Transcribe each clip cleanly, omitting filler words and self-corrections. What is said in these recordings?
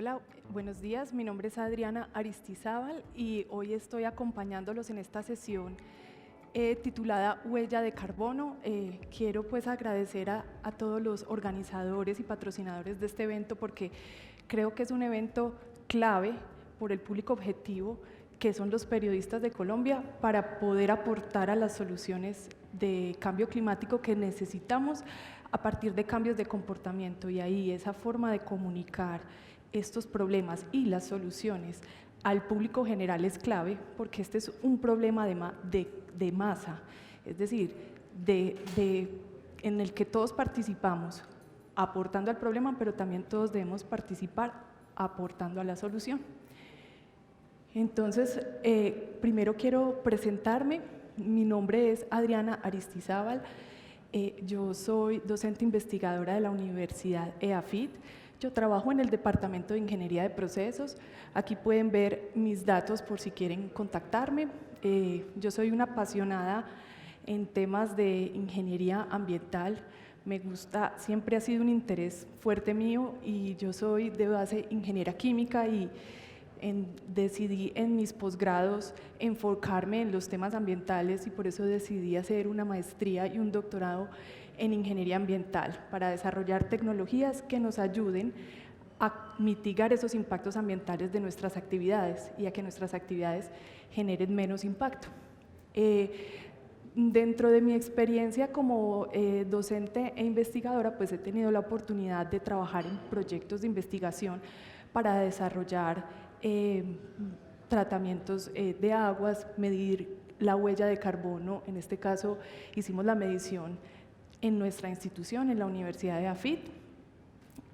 Hola, buenos días. Mi nombre es Adriana Aristizábal y hoy estoy acompañándolos en esta sesión titulada Huella de Carbono. Quiero pues agradecer a todos los organizadores y patrocinadores de este evento porque creo que es un evento clave por el público objetivo que son los periodistas de Colombia para poder aportar a las soluciones de cambio climático que necesitamos a partir de cambios de comportamiento, y ahí esa forma de comunicar estos problemas y las soluciones al público general es clave, porque este es un problema de masa, es decir, en el que todos participamos aportando al problema, pero también todos debemos participar aportando a la solución. Entonces, primero quiero presentarme. Mi nombre es Adriana Aristizábal. Yo soy docente investigadora de la Universidad EAFIT. Yo trabajo en el Departamento de Ingeniería de Procesos. Aquí pueden ver mis datos por si quieren contactarme. Yo soy una apasionada en temas de ingeniería ambiental. Me gusta, siempre ha sido un interés fuerte mío, y yo soy de base ingeniera química y decidí en mis posgrados enfocarme en los temas ambientales, y por eso decidí hacer una maestría y un doctorado en ingeniería ambiental para desarrollar tecnologías que nos ayuden a mitigar esos impactos ambientales de nuestras actividades y a que nuestras actividades generen menos impacto. Dentro de mi experiencia como docente e investigadora, pues he tenido la oportunidad de trabajar en proyectos de investigación para desarrollar tratamientos de aguas, medir la huella de carbono. En este caso hicimos la medición en nuestra institución, en la Universidad de EAFIT,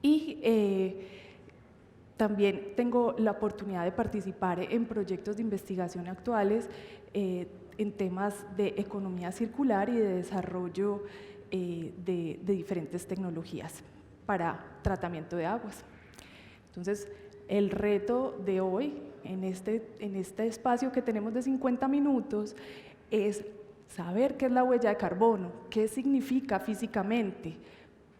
y también tengo la oportunidad de participar en proyectos de investigación actuales en temas de economía circular y de desarrollo de diferentes tecnologías para tratamiento de aguas. Entonces, el reto de hoy, en este espacio que tenemos de 50 minutos, es saber qué es la huella de carbono, qué significa físicamente,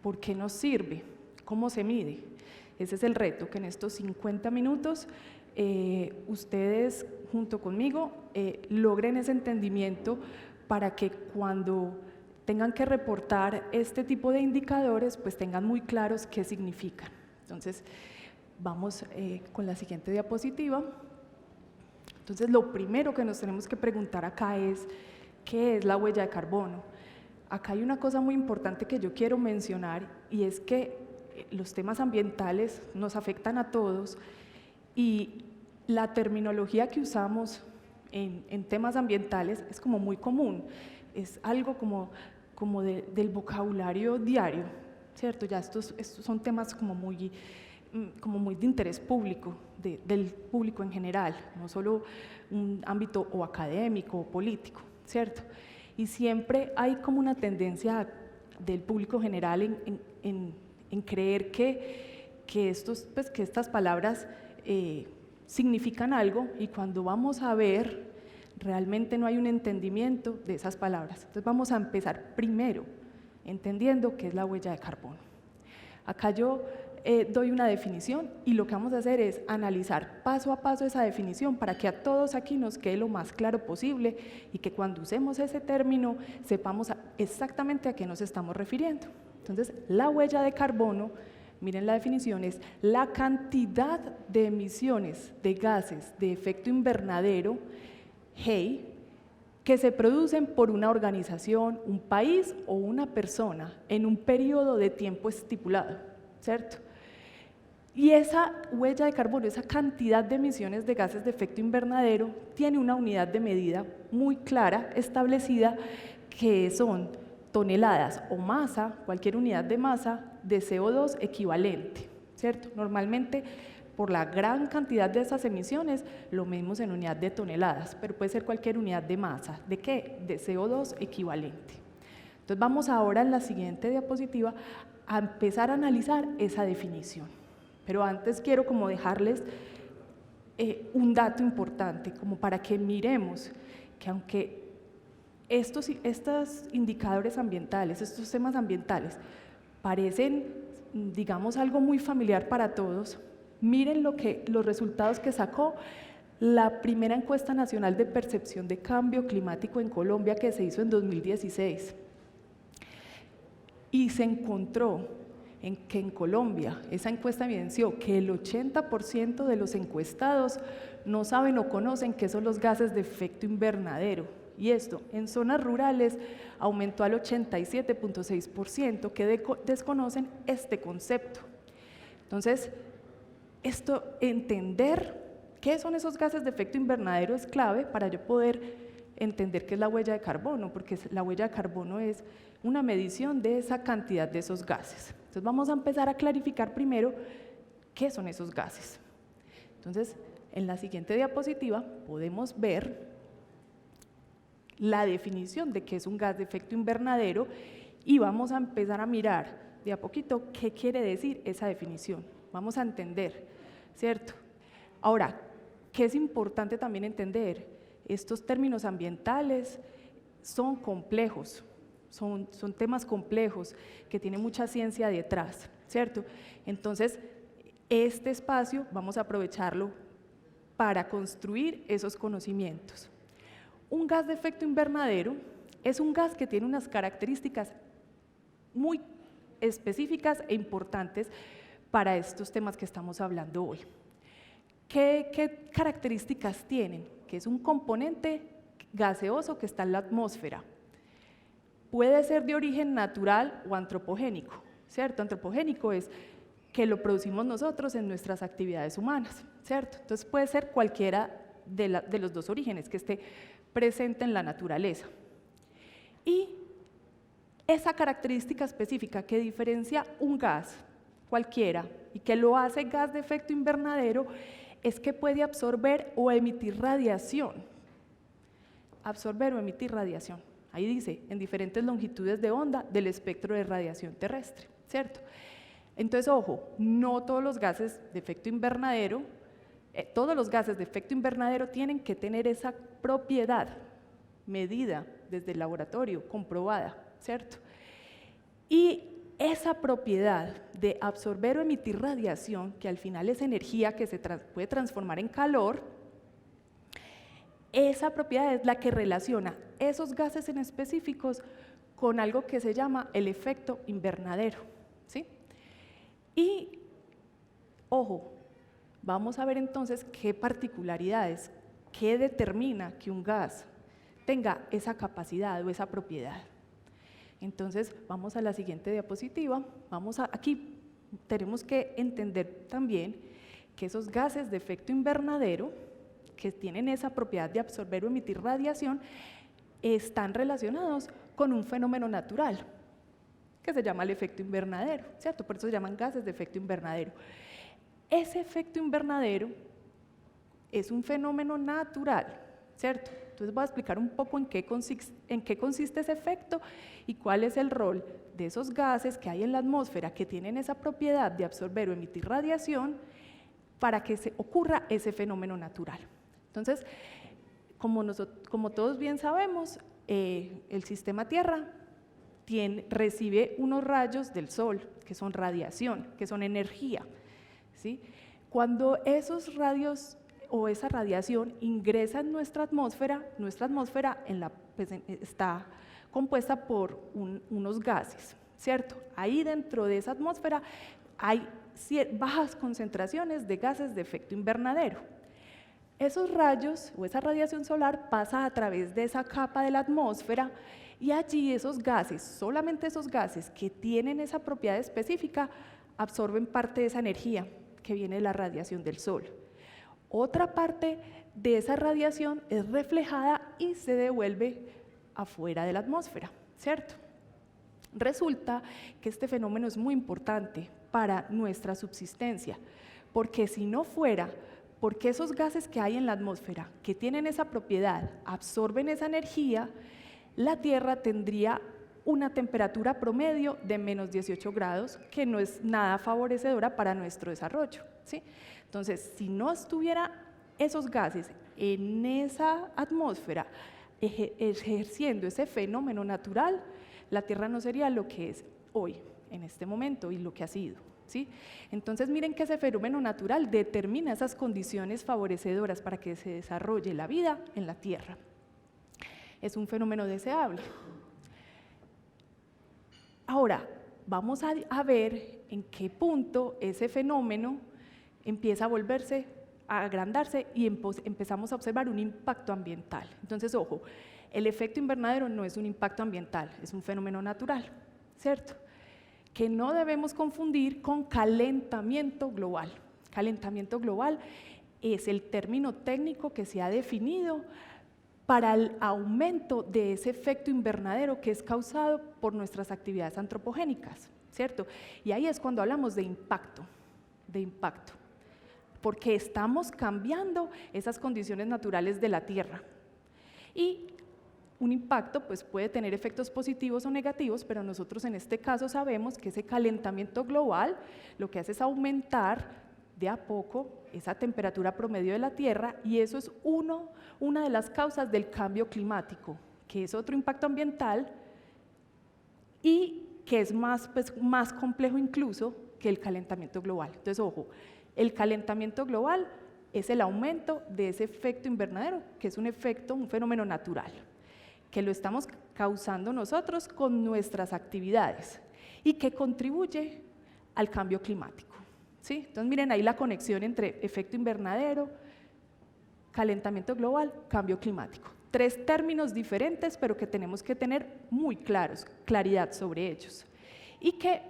por qué nos sirve, cómo se mide. Ese es el reto, que en estos 50 minutos ustedes, junto conmigo, logren ese entendimiento para que cuando tengan que reportar este tipo de indicadores, pues tengan muy claros qué significan. Entonces, vamos con la siguiente diapositiva. Entonces, lo primero que nos tenemos que preguntar acá es, ¿qué es la huella de carbono? Acá hay una cosa muy importante que yo quiero mencionar, y es que los temas ambientales nos afectan a todos, y la terminología que usamos en temas ambientales es como muy común, es algo como del vocabulario diario, ¿cierto? Ya estos son temas como muy de interés público, del público en general, no solo un ámbito o académico o político, ¿cierto? Y siempre hay como una tendencia del público general en creer que estas palabras significan algo, y cuando vamos a ver, realmente no hay un entendimiento de esas palabras. Entonces vamos a empezar primero entendiendo qué es la huella de carbono. Acá yo doy una definición, y lo que vamos a hacer es analizar paso a paso esa definición para que a todos aquí nos quede lo más claro posible, y que cuando usemos ese término sepamos exactamente a qué nos estamos refiriendo. Entonces, la huella de carbono, miren la definición, es la cantidad de emisiones de gases de efecto invernadero, GEI, que se producen por una organización, un país o una persona en un periodo de tiempo estipulado, ¿cierto? Y esa huella de carbono, esa cantidad de emisiones de gases de efecto invernadero, tiene una unidad de medida muy clara, establecida, que son toneladas o masa, cualquier unidad de masa de CO2 equivalente, ¿cierto? Normalmente, por la gran cantidad de esas emisiones, lo medimos en unidad de toneladas, pero puede ser cualquier unidad de masa. ¿De qué? De CO2 equivalente. Entonces, vamos ahora en la siguiente diapositiva a empezar a analizar esa definición. Pero antes quiero como dejarles un dato importante, como para que miremos que aunque estos indicadores ambientales, estos temas ambientales, parecen, digamos, algo muy familiar para todos, Miren los resultados que sacó la primera encuesta nacional de percepción de cambio climático en Colombia, que se hizo en 2016. Y se encontró que en Colombia esa encuesta evidenció que el 80% de los encuestados no saben o conocen qué son los gases de efecto invernadero. Y esto en zonas rurales aumentó al 87.6% que desconocen este concepto. Entonces, entender qué son esos gases de efecto invernadero es clave para yo poder entender qué es la huella de carbono, porque la huella de carbono es una medición de esa cantidad de esos gases. Entonces vamos a empezar a clarificar primero qué son esos gases. Entonces, en la siguiente diapositiva podemos ver la definición de qué es un gas de efecto invernadero y vamos a empezar a mirar de a poquito qué quiere decir esa definición. Vamos a entender, ¿cierto? Ahora, ¿qué es importante también entender? Estos términos ambientales son complejos, son temas complejos que tienen mucha ciencia detrás, ¿cierto? Entonces, este espacio vamos a aprovecharlo para construir esos conocimientos. Un gas de efecto invernadero es un gas que tiene unas características muy específicas e importantes para estos temas que estamos hablando hoy. ¿Qué características tienen? Que es un componente gaseoso que está en la atmósfera. Puede ser de origen natural o antropogénico, ¿cierto? Antropogénico es que lo producimos nosotros en nuestras actividades humanas, ¿cierto? Entonces puede ser cualquiera de los dos orígenes que esté presente en la naturaleza. Y esa característica específica que diferencia un gas cualquiera y que lo hace gas de efecto invernadero es que puede absorber o emitir radiación. Absorber o emitir radiación. Ahí dice, en diferentes longitudes de onda del espectro de radiación terrestre, ¿cierto? Entonces, ojo, no todos los gases de efecto invernadero, tienen que tener esa propiedad medida desde el laboratorio, comprobada, ¿cierto? Y esa propiedad de absorber o emitir radiación, que al final es energía que se puede transformar en calor, esa propiedad es la que relaciona esos gases en específicos con algo que se llama el efecto invernadero, ¿sí? Y, ojo, vamos a ver entonces qué particularidades, qué determina que un gas tenga esa capacidad o esa propiedad. Entonces, vamos a la siguiente diapositiva. Aquí tenemos que entender también que esos gases de efecto invernadero, que tienen esa propiedad de absorber o emitir radiación, están relacionados con un fenómeno natural, que se llama el efecto invernadero, ¿cierto? Por eso se llaman gases de efecto invernadero. Ese efecto invernadero es un fenómeno natural, ¿cierto? Entonces voy a explicar un poco en qué consiste ese efecto y cuál es el rol de esos gases que hay en la atmósfera que tienen esa propiedad de absorber o emitir radiación para que se ocurra ese fenómeno natural. Entonces, como todos bien sabemos, el sistema Tierra recibe unos rayos del Sol, que son radiación, que son energía, ¿sí? Cuando esos rayos o esa radiación ingresa en nuestra atmósfera está compuesta por unos gases, ¿cierto? Ahí dentro de esa atmósfera hay bajas concentraciones de gases de efecto invernadero. Esos rayos o esa radiación solar pasa a través de esa capa de la atmósfera y allí esos gases, solamente esos gases que tienen esa propiedad específica, absorben parte de esa energía que viene de la radiación del Sol. Otra parte de esa radiación es reflejada y se devuelve afuera de la atmósfera, ¿cierto? Resulta que este fenómeno es muy importante para nuestra subsistencia, porque si no fuera porque esos gases que hay en la atmósfera, que tienen esa propiedad, absorben esa energía, la Tierra tendría una temperatura promedio de menos 18 grados, que no es nada favorecedora para nuestro desarrollo, ¿sí? Entonces, si no estuviera esos gases en esa atmósfera ejerciendo ese fenómeno natural, la Tierra no sería lo que es hoy, en este momento, y lo que ha sido, ¿sí? Entonces miren que ese fenómeno natural determina esas condiciones favorecedoras para que se desarrolle la vida en la Tierra. Es un fenómeno deseable. Ahora, vamos a ver en qué punto ese fenómeno empieza a volverse, a agrandarse y empezamos a observar un impacto ambiental. Entonces, ojo, el efecto invernadero no es un impacto ambiental, es un fenómeno natural, ¿cierto? Que no debemos confundir con calentamiento global. Calentamiento global es el término técnico que se ha definido para el aumento de ese efecto invernadero que es causado por nuestras actividades antropogénicas, ¿cierto? Y ahí es cuando hablamos de impacto, porque estamos cambiando esas condiciones naturales de la Tierra. Y un impacto pues, puede tener efectos positivos o negativos, pero nosotros en este caso sabemos que ese calentamiento global lo que hace es aumentar de a poco esa temperatura promedio de la Tierra, y eso es una de las causas del cambio climático, que es otro impacto ambiental y que es más complejo incluso que el calentamiento global. Entonces, ojo, el calentamiento global es el aumento de ese efecto invernadero, que es un fenómeno natural, que lo estamos causando nosotros con nuestras actividades y que contribuye al cambio climático, ¿sí? Entonces miren ahí la conexión entre efecto invernadero, calentamiento global, cambio climático. 3 términos diferentes, pero que tenemos que tener muy claridad sobre ellos. Y que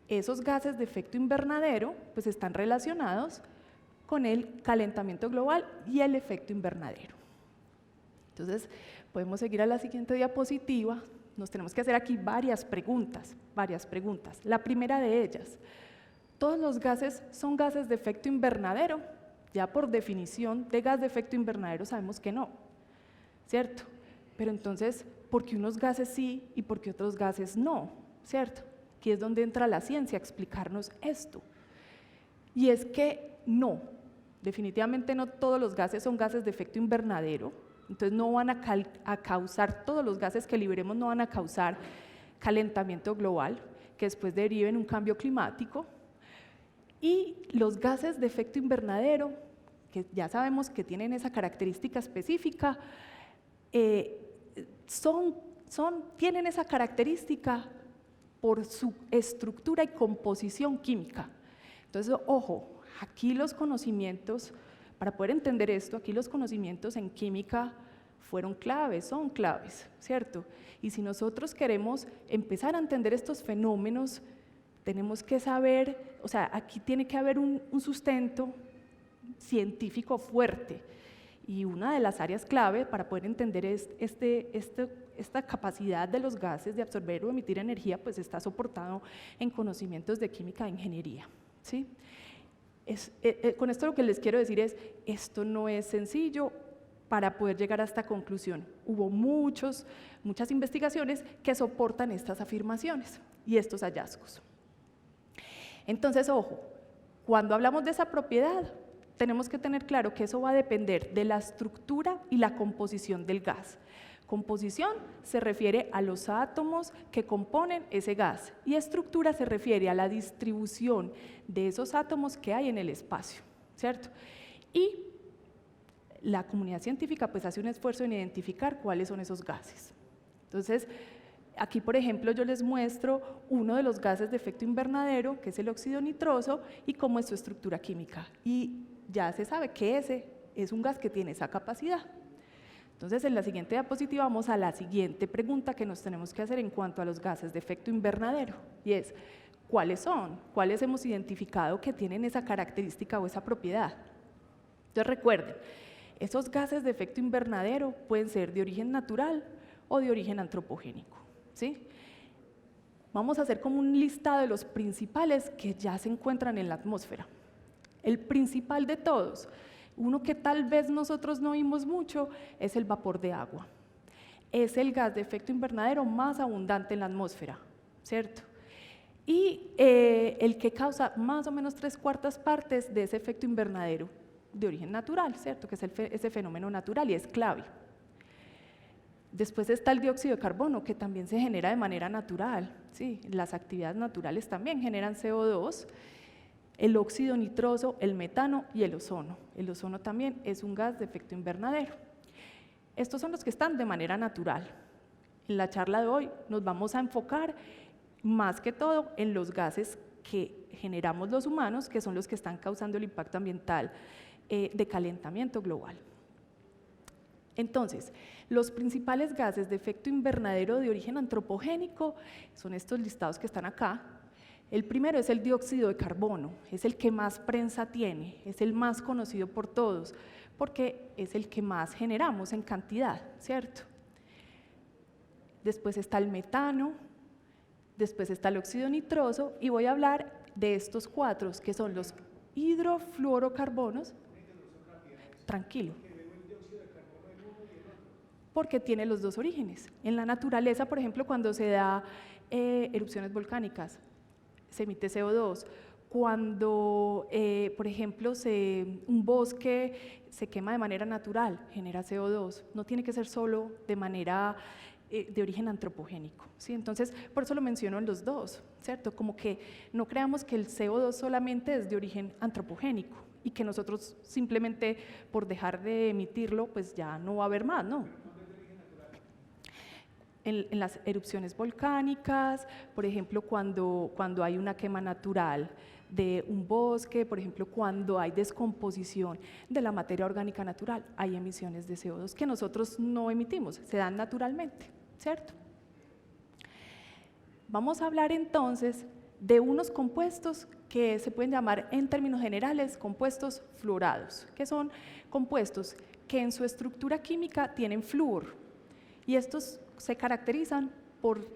esos gases de efecto invernadero pues están relacionados con el calentamiento global y el efecto invernadero. Entonces, podemos seguir a la siguiente diapositiva. Nos tenemos que hacer aquí varias preguntas. La primera de ellas, ¿todos los gases son gases de efecto invernadero? Ya por definición de gas de efecto invernadero sabemos que no, ¿cierto? Pero entonces, ¿por qué unos gases sí y por qué otros gases no? ¿Cierto? Aquí es donde entra la ciencia a explicarnos esto. Y es que no, definitivamente no todos los gases son gases de efecto invernadero. Entonces no van a causar, todos los gases que liberemos no van a causar calentamiento global, que después derive en un cambio climático. Y los gases de efecto invernadero, que ya sabemos que tienen esa característica específica, tienen esa característica por su estructura y composición química. Entonces, ojo, aquí los conocimientos, para poder entender esto, aquí los conocimientos en química fueron claves, son claves, ¿cierto? Y si nosotros queremos empezar a entender estos fenómenos, tenemos que saber, o sea, aquí tiene que haber un sustento científico fuerte. Y una de las áreas clave para poder entender esta capacidad de los gases de absorber o emitir energía, pues está soportado en conocimientos de química e ingeniería, ¿sí? Con esto lo que les quiero decir es, esto no es sencillo para poder llegar a esta conclusión. Hubo muchas investigaciones que soportan estas afirmaciones y estos hallazgos. Entonces, ojo, cuando hablamos de esa propiedad, tenemos que tener claro que eso va a depender de la estructura y la composición del gas. Composición se refiere a los átomos que componen ese gas y estructura se refiere a la distribución de esos átomos que hay en el espacio, ¿cierto? Y la comunidad científica pues hace un esfuerzo en identificar cuáles son esos gases. Entonces, aquí por ejemplo yo les muestro uno de los gases de efecto invernadero, que es el óxido nitroso, y cómo es su estructura química. Y ya se sabe que ese es un gas que tiene esa capacidad. Entonces, en la siguiente diapositiva vamos a la siguiente pregunta que nos tenemos que hacer en cuanto a los gases de efecto invernadero, y es, ¿cuáles son? ¿Cuáles hemos identificado que tienen esa característica o esa propiedad? Entonces, recuerden, esos gases de efecto invernadero pueden ser de origen natural o de origen antropogénico, ¿sí? Vamos a hacer como un listado de los principales que ya se encuentran en la atmósfera. El principal de todos, uno que tal vez nosotros no vimos mucho, es el vapor de agua. Es el gas de efecto invernadero más abundante en la atmósfera, ¿cierto? Y el que causa más o menos 3/4 partes de ese efecto invernadero de origen natural, ¿cierto? Que es ese fenómeno natural y es clave. Después está el dióxido de carbono, que también se genera de manera natural. ¿Sí? Las actividades naturales también generan CO2, el óxido nitroso, el metano y el ozono. El ozono también es un gas de efecto invernadero. Estos son los que están de manera natural. En la charla de hoy nos vamos a enfocar más que todo en los gases que generamos los humanos, que son los que están causando el impacto ambiental de calentamiento global. Entonces, los principales gases de efecto invernadero de origen antropogénico son estos listados que están acá. El primero es el dióxido de carbono, es el que más prensa tiene, es el más conocido por todos, porque es el que más generamos en cantidad, ¿cierto? Después está el metano, después está el óxido nitroso, y voy a hablar de estos cuatro, que son los hidrofluorocarbonos. Tranquilo. Porque tiene los dos orígenes. En la naturaleza, por ejemplo, cuando se da erupciones volcánicas, se emite CO2. Cuando, por ejemplo, un bosque se quema de manera natural, genera CO2. No tiene que ser solo de manera de origen antropogénico, ¿sí? Entonces, por eso lo menciono en los dos, ¿cierto? Como que no creamos que el CO2 solamente es de origen antropogénico y que nosotros simplemente por dejar de emitirlo, pues ya no va a haber más, ¿no? En las erupciones volcánicas, por ejemplo, cuando hay una quema natural de un bosque, por ejemplo, cuando hay descomposición de la materia orgánica natural, hay emisiones de CO2 que nosotros no emitimos, se dan naturalmente, ¿cierto? Vamos a hablar entonces de unos compuestos que se pueden llamar en términos generales compuestos fluorados, que son compuestos que en su estructura química tienen flúor, y estos se caracterizan por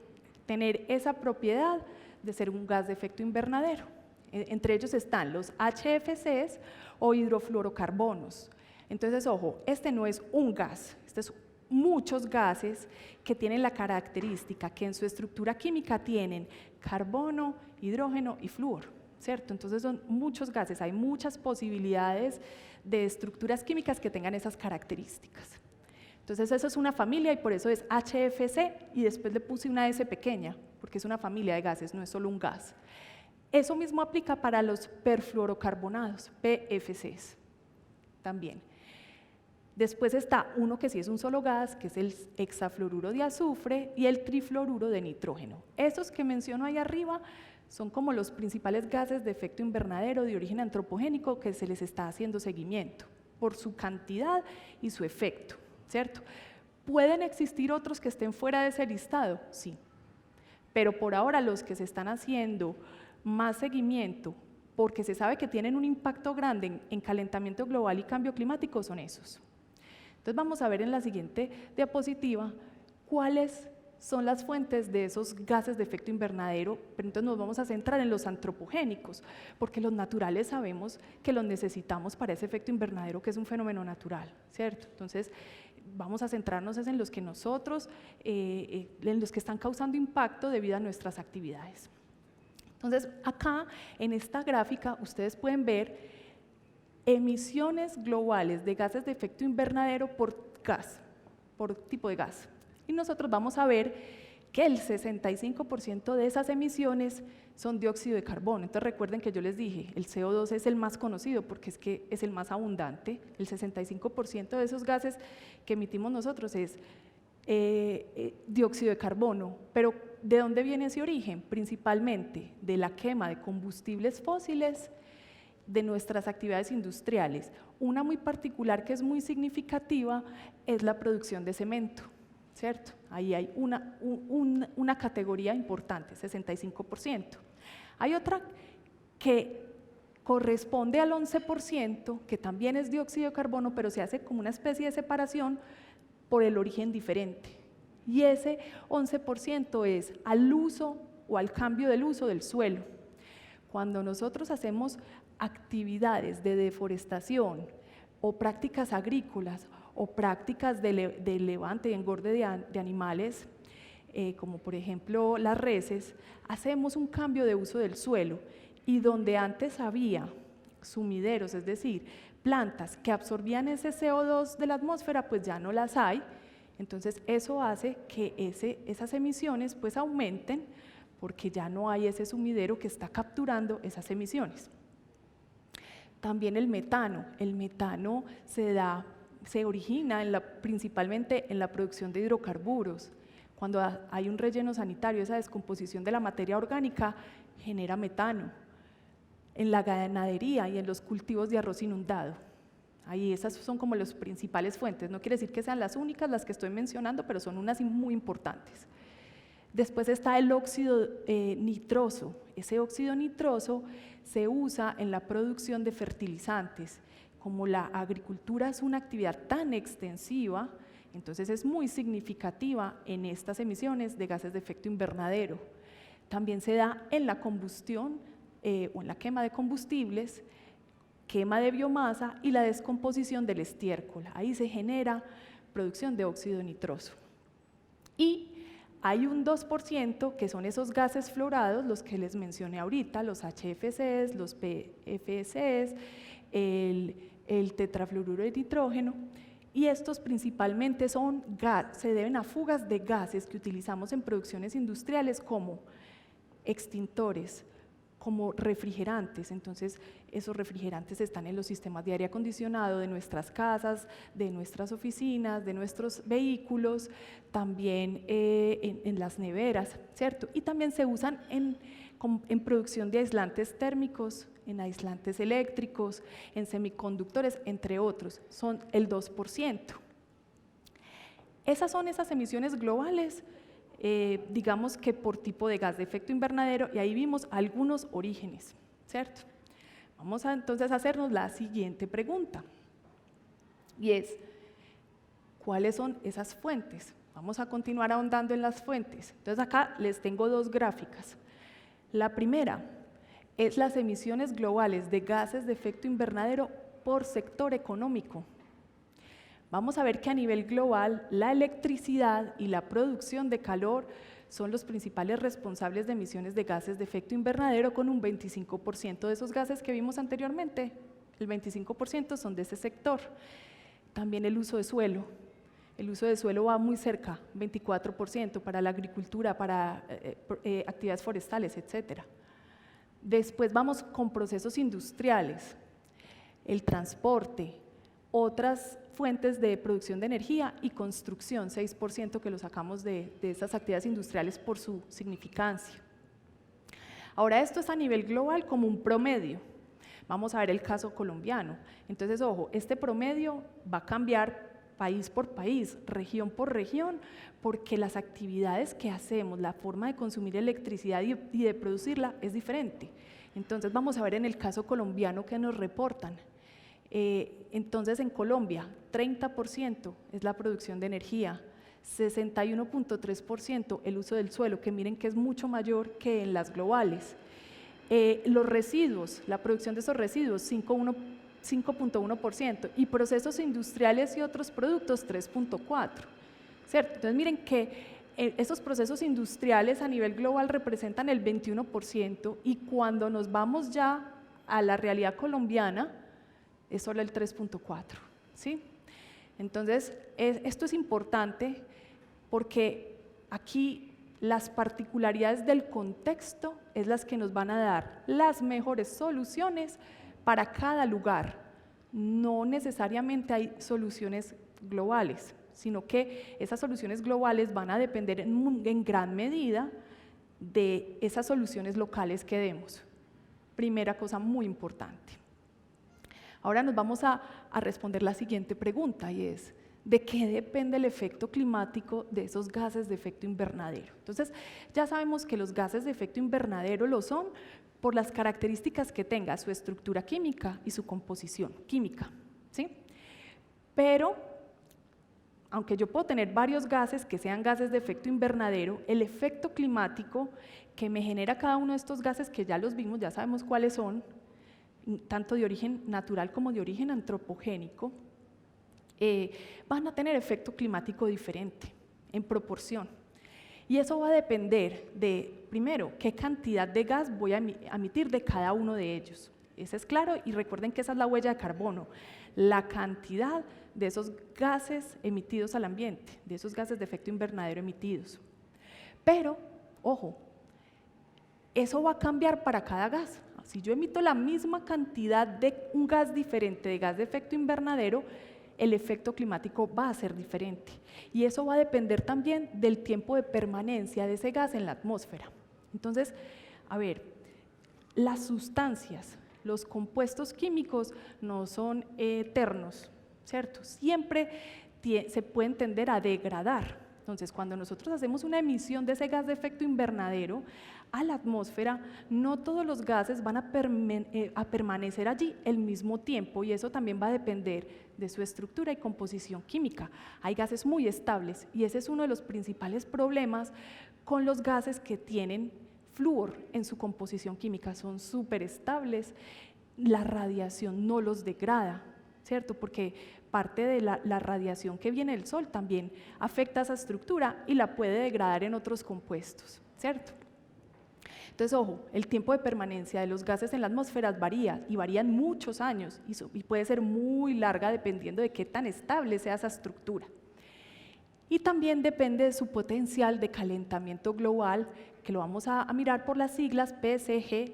tener esa propiedad de ser un gas de efecto invernadero. Entre ellos están los HFCs o hidrofluorocarbonos. Entonces, ojo, este no es un gas, este es muchos gases que tienen la característica que en su estructura química tienen carbono, hidrógeno y flúor, ¿cierto? Entonces son muchos gases, hay muchas posibilidades de estructuras químicas que tengan esas características. Entonces eso es una familia y por eso es HFC, y después le puse una S pequeña, porque es una familia de gases, no es solo un gas. Eso mismo aplica para los perfluorocarbonados, PFCs, también. Después está uno que sí es un solo gas, que es el hexafluoruro de azufre y el trifluoruro de nitrógeno. Esos que menciono ahí arriba son como los principales gases de efecto invernadero de origen antropogénico que se les está haciendo seguimiento por su cantidad y su efecto, ¿cierto? ¿Pueden existir otros que estén fuera de ese listado? Sí, pero por ahora los que se están haciendo más seguimiento, porque se sabe que tienen un impacto grande en calentamiento global y cambio climático, son esos. Entonces vamos a ver en la siguiente diapositiva cuáles son las fuentes de esos gases de efecto invernadero, pero entonces nos vamos a centrar en los antropogénicos, porque los naturales sabemos que los necesitamos para ese efecto invernadero, que es un fenómeno natural, ¿cierto? Entonces vamos a centrarnos en los que nosotros, en los que están causando impacto debido a nuestras actividades. Entonces acá en esta gráfica ustedes pueden ver emisiones globales de gases de efecto invernadero por gas, por tipo de gas. Y nosotros vamos a ver que el 65% de esas emisiones son dióxido de carbono. Entonces recuerden que yo les dije, el CO2 es el más conocido porque es que es el más abundante. El 65% de esos gases que emitimos nosotros es dióxido de carbono. Pero ¿de dónde viene ese origen? Principalmente de la quema de combustibles fósiles, de nuestras actividades industriales. Una muy particular que es muy significativa es la producción de cemento, ¿cierto? Ahí hay una categoría importante, 65%. Hay otra que corresponde al 11%, que también es dióxido de carbono, pero se hace como una especie de separación por el origen diferente. Y ese 11% es al uso o al cambio del uso del suelo. Cuando nosotros hacemos actividades de deforestación o prácticas agrícolas o prácticas de levante y engorde de animales, como por ejemplo las reses, hacemos un cambio de uso del suelo, y donde antes había sumideros, es decir, plantas que absorbían ese CO2 de la atmósfera, pues ya no las hay, Entonces, eso hace que esas emisiones pues aumenten porque ya no hay ese sumidero que está capturando esas emisiones. También el metano se origina principalmente en la producción de hidrocarburos. Cuando hay un relleno sanitario, esa descomposición de la materia orgánica genera metano. En la ganadería y en los cultivos de arroz inundado. Ahí esas son como las principales fuentes. No quiere decir que sean las únicas las que estoy mencionando, pero son unas muy importantes. Después está el óxido nitroso. Ese óxido nitroso se usa en la producción de fertilizantes. Como la agricultura es una actividad tan extensiva, entonces es muy significativa en estas emisiones de gases de efecto invernadero. También se da en la combustión o en la quema de combustibles, quema de biomasa y la descomposición del estiércol. Ahí se genera producción de óxido nitroso. Y hay un 2% que son esos gases fluorados, los que les mencioné ahorita, los HFCs, los PFCs, el tetrafluoruro de nitrógeno, y estos principalmente se deben a fugas de gases que utilizamos en producciones industriales como extintores, como refrigerantes. Entonces, esos refrigerantes están en los sistemas de aire acondicionado de nuestras casas, de nuestras oficinas, de nuestros vehículos, también en las neveras, ¿cierto? Y también se usan en producción de aislantes térmicos, en aislantes eléctricos, en semiconductores, entre otros. Son el 2%. Esas son esas emisiones globales, digamos que por tipo de gas de efecto invernadero, y ahí vimos algunos orígenes, ¿cierto? Vamos entonces a hacernos la siguiente pregunta, y es, ¿cuáles son esas fuentes? Vamos a continuar ahondando en las fuentes. Entonces acá les tengo dos gráficas. La primera es las emisiones globales de gases de efecto invernadero por sector económico. Vamos a ver que a nivel global la electricidad y la producción de calor son los principales responsables de emisiones de gases de efecto invernadero, con un 25% de esos gases que vimos anteriormente. El 25% son de ese sector. También el uso de suelo. El uso de suelo va muy cerca, 24% para la agricultura, para actividades forestales, etc. Después vamos con procesos industriales, el transporte, otras fuentes de producción de energía y construcción, 6% que lo sacamos de esas actividades industriales por su significancia. Ahora, esto es a nivel global como un promedio. Vamos a ver el caso colombiano. Entonces, ojo, este promedio va a cambiar país por país, región por región, porque las actividades que hacemos, la forma de consumir electricidad y de producirla es diferente. Entonces, vamos a ver en el caso colombiano que nos reportan. Entonces, en Colombia, 30% es la producción de energía, 61.3% el uso del suelo, que miren que es mucho mayor que en las globales. Los residuos, la producción de esos residuos, 5.1%, y procesos industriales y otros productos, 3.4%, ¿cierto? Entonces, miren que esos procesos industriales a nivel global representan el 21%, y cuando nos vamos ya a la realidad colombiana, es solo el 3.4%, ¿sí? Entonces, esto es importante porque aquí las particularidades del contexto es las que nos van a dar las mejores soluciones para cada lugar. No necesariamente hay soluciones globales, sino que esas soluciones globales van a depender en gran medida de esas soluciones locales que demos. Primera cosa muy importante. Ahora nos vamos a responder la siguiente pregunta, y es, ¿de qué depende el efecto climático de esos gases de efecto invernadero? Entonces, ya sabemos que los gases de efecto invernadero lo son por las características que tenga su estructura química y su composición química, ¿sí? Pero, aunque yo puedo tener varios gases que sean gases de efecto invernadero, el efecto climático que me genera cada uno de estos gases, que ya los vimos, ya sabemos cuáles son, tanto de origen natural como de origen antropogénico, van a tener efecto climático diferente, en proporción. Y eso va a depender de, primero, qué cantidad de gas voy a emitir de cada uno de ellos. Ese es claro, y recuerden que esa es la huella de carbono, la cantidad de esos gases emitidos al ambiente, de esos gases de efecto invernadero emitidos. Pero, ojo, eso va a cambiar para cada gas. Si yo emito la misma cantidad de un gas diferente, de gas de efecto invernadero, el efecto climático va a ser diferente. Y eso va a depender también del tiempo de permanencia de ese gas en la atmósfera. Entonces, a ver, las sustancias, los compuestos químicos no son eternos, ¿cierto? Siempre se pueden tender a degradar. Entonces, cuando nosotros hacemos una emisión de ese gas de efecto invernadero a la atmósfera, no todos los gases van a permanecer allí el mismo tiempo, y eso también va a depender de su estructura y composición química. Hay gases muy estables, y ese es uno de los principales problemas con los gases que tienen flúor en su composición química. Son súper estables, la radiación no los degrada, ¿cierto? Porque parte de la radiación que viene del sol también afecta a esa estructura y la puede degradar en otros compuestos, ¿cierto? Entonces, ojo, el tiempo de permanencia de los gases en la atmósfera varía, y varían muchos años, y puede ser muy larga dependiendo de qué tan estable sea esa estructura. Y también depende de su potencial de calentamiento global, que lo vamos a mirar por las siglas PSG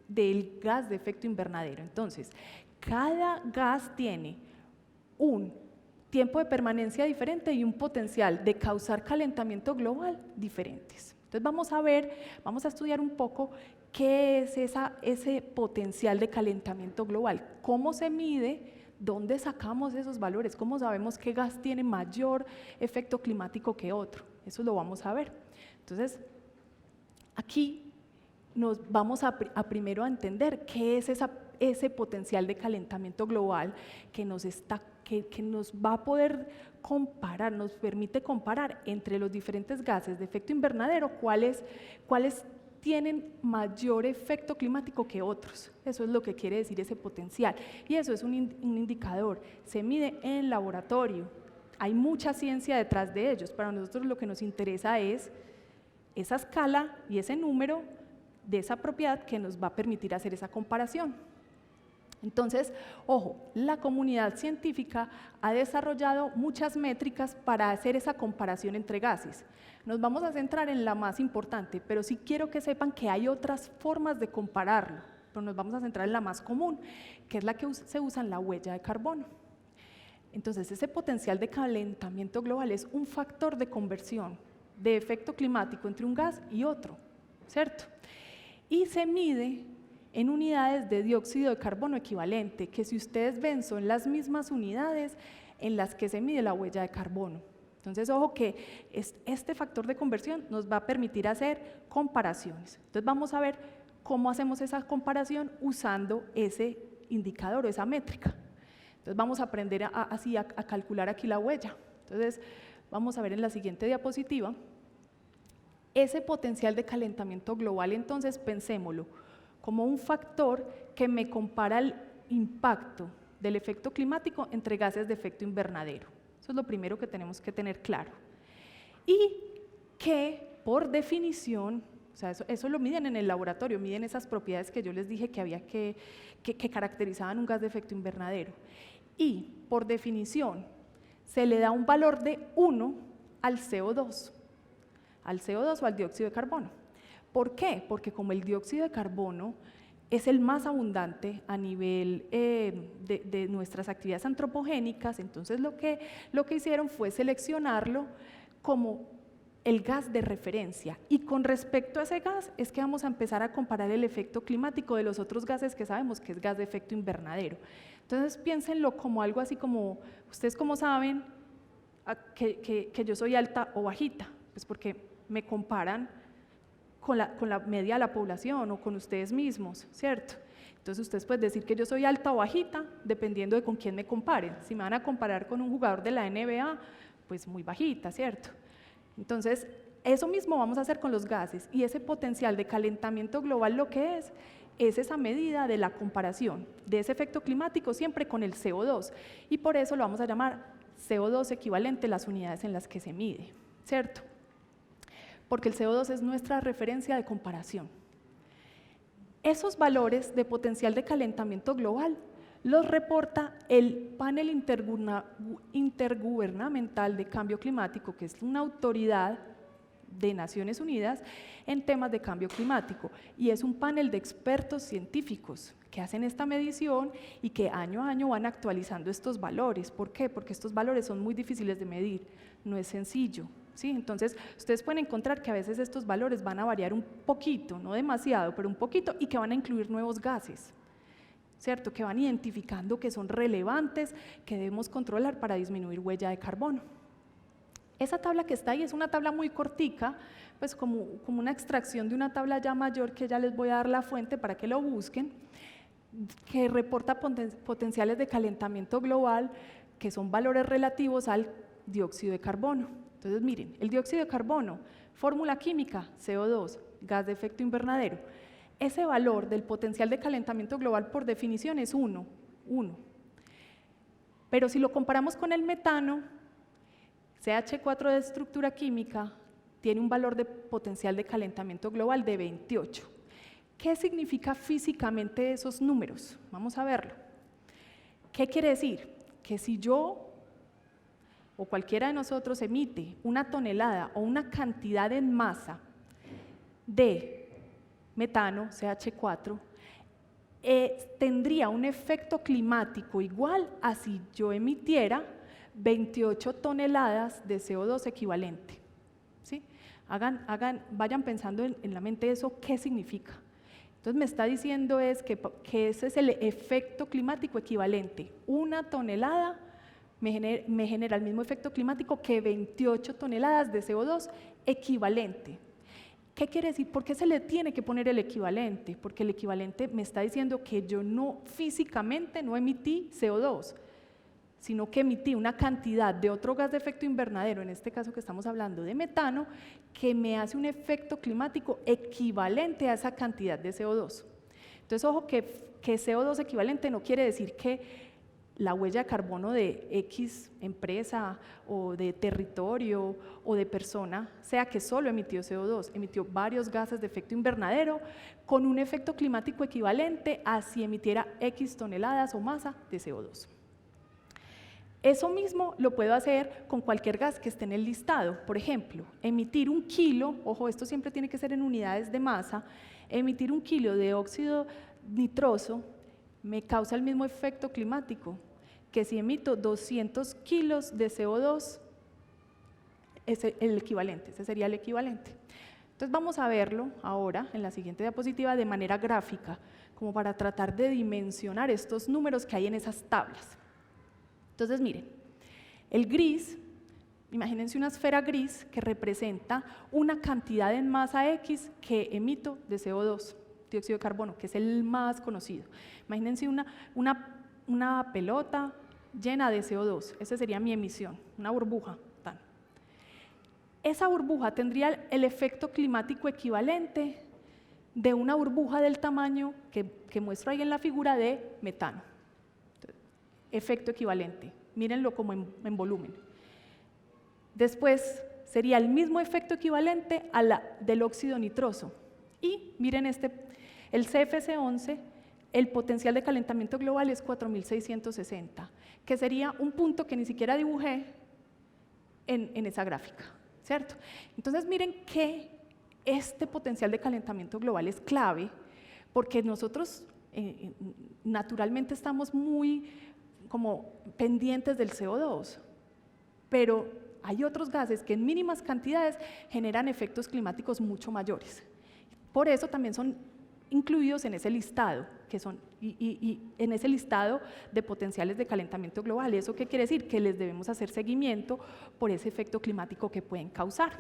del gas de efecto invernadero. Entonces, cada gas tiene un tiempo de permanencia diferente y un potencial de causar calentamiento global diferentes. Entonces vamos a estudiar un poco qué es ese potencial de calentamiento global, cómo se mide, dónde sacamos esos valores, cómo sabemos qué gas tiene mayor efecto climático que otro. Eso lo vamos a ver. Entonces, aquí nos vamos a primero a entender qué es ese potencial de calentamiento global que nos va a poder comparar, nos permite comparar entre los diferentes gases de efecto invernadero cuáles tienen mayor efecto climático que otros. Eso es lo que quiere decir ese potencial, y eso es un indicador, se mide en laboratorio, hay mucha ciencia detrás de ellos. Para nosotros lo que nos interesa es esa escala y ese número de esa propiedad que nos va a permitir hacer esa comparación. Entonces, ojo, la comunidad científica ha desarrollado muchas métricas para hacer esa comparación entre gases. Nos vamos a centrar en la más importante, pero sí quiero que sepan que hay otras formas de compararlo, pero nos vamos a centrar en la más común, que es la que se usa en la huella de carbono. Entonces, ese potencial de calentamiento global es un factor de conversión de efecto climático entre un gas y otro, ¿cierto? Y se mide en unidades de dióxido de carbono equivalente, que si ustedes ven son las mismas unidades en las que se mide la huella de carbono. Entonces, ojo que este factor de conversión nos va a permitir hacer comparaciones. Entonces, vamos a ver cómo hacemos esa comparación usando ese indicador o esa métrica. Entonces, vamos a aprender así a calcular aquí la huella. Entonces, vamos a ver en la siguiente diapositiva ese potencial de calentamiento global. Entonces, pensémoslo como un factor que me compara el impacto del efecto climático entre gases de efecto invernadero. Eso es lo primero que tenemos que tener claro. Y que, por definición, o sea, eso lo miden en el laboratorio, miden esas propiedades que yo les dije que había que caracterizaban un gas de efecto invernadero. Y, por definición, se le da un valor de 1 al CO2 o al dióxido de carbono. ¿Por qué? Porque como el dióxido de carbono es el más abundante a nivel de nuestras actividades antropogénicas, entonces lo que hicieron fue seleccionarlo como el gas de referencia, y con respecto a ese gas es que vamos a empezar a comparar el efecto climático de los otros gases que sabemos que es gas de efecto invernadero. Entonces piénsenlo como algo así como, ustedes cómo saben que yo soy alta o bajita, pues porque me comparan con la media de la población o con ustedes mismos, ¿cierto? Entonces ustedes pueden decir que yo soy alta o bajita dependiendo de con quién me comparen. Si me van a comparar con un jugador de la NBA, pues muy bajita, ¿cierto? Entonces, eso mismo vamos a hacer con los gases, y ese potencial de calentamiento global lo que es esa medida de la comparación de ese efecto climático siempre con el CO2, y por eso lo vamos a llamar CO2 equivalente a las unidades en las que se mide, ¿cierto? Porque el CO2 es nuestra referencia de comparación. Esos valores de potencial de calentamiento global los reporta el Panel Intergubernamental de Cambio Climático, que es una autoridad de Naciones Unidas en temas de cambio climático, y es un panel de expertos científicos que hacen esta medición y que año a año van actualizando estos valores. ¿Por qué? Porque estos valores son muy difíciles de medir, no es sencillo, ¿sí? Entonces, ustedes pueden encontrar que a veces estos valores van a variar un poquito, no demasiado, pero un poquito, y que van a incluir nuevos gases, ¿cierto? Que van identificando que son relevantes, que debemos controlar para disminuir huella de carbono. Esa tabla que está ahí es una tabla muy cortica, pues como una extracción de una tabla ya mayor, que ya les voy a dar la fuente para que lo busquen, que reporta potenciales de calentamiento global, que son valores relativos al dióxido de carbono. Entonces, miren, el dióxido de carbono, fórmula química, CO2, gas de efecto invernadero. Ese valor del potencial de calentamiento global por definición es 1. Pero si lo comparamos con el metano, CH4 de estructura química tiene un valor de potencial de calentamiento global de 28. ¿Qué significa físicamente esos números? Vamos a verlo. ¿Qué quiere decir? Que si yo o cualquiera de nosotros emite una tonelada o una cantidad en masa de metano, CH4, tendría un efecto climático igual a si yo emitiera 28 toneladas de CO2 equivalente. ¿Sí? Vayan pensando en la mente eso, ¿qué significa? Entonces me está diciendo que ese es el efecto climático equivalente. Una tonelada me genera el mismo efecto climático que 28 toneladas de CO2 equivalente. ¿Qué quiere decir? ¿Por qué se le tiene que poner el equivalente? Porque el equivalente me está diciendo que yo físicamente no emití CO2, sino que emití una cantidad de otro gas de efecto invernadero, en este caso que estamos hablando de metano, que me hace un efecto climático equivalente a esa cantidad de CO2. Entonces, ojo que CO2 equivalente no quiere decir que la huella de carbono de X empresa o de territorio o de persona sea que solo emitió CO2, emitió varios gases de efecto invernadero con un efecto climático equivalente a si emitiera X toneladas o masa de CO2. Eso mismo lo puedo hacer con cualquier gas que esté en el listado. Por ejemplo, emitir 1 kilo, ojo, esto siempre tiene que ser en unidades de masa, emitir 1 kilo de óxido nitroso me causa el mismo efecto climático que si emito 200 kilos de CO2, ese sería el equivalente. Entonces vamos a verlo ahora en la siguiente diapositiva de manera gráfica, como para tratar de dimensionar estos números que hay en esas tablas. Entonces miren, el gris, imagínense una esfera gris que representa una cantidad en masa X que emito de CO2, dióxido de carbono, que es el más conocido. Imagínense una pelota llena de CO2, esa sería mi emisión, una burbuja. Esa burbuja tendría el efecto climático equivalente de una burbuja del tamaño que muestro ahí en la figura de metano. Efecto equivalente, mírenlo como en volumen. Después sería el mismo efecto equivalente a la del óxido nitroso. Y miren el CFC11, el potencial de calentamiento global es 4.660, que sería un punto que ni siquiera dibujé en esa gráfica, ¿cierto? Entonces miren que este potencial de calentamiento global es clave, porque nosotros naturalmente estamos muy como pendientes del CO2, pero hay otros gases que en mínimas cantidades generan efectos climáticos mucho mayores. Por eso también son incluidos en ese listado, y en ese listado de potenciales de calentamiento global. ¿Eso qué quiere decir? Que les debemos hacer seguimiento por ese efecto climático que pueden causar.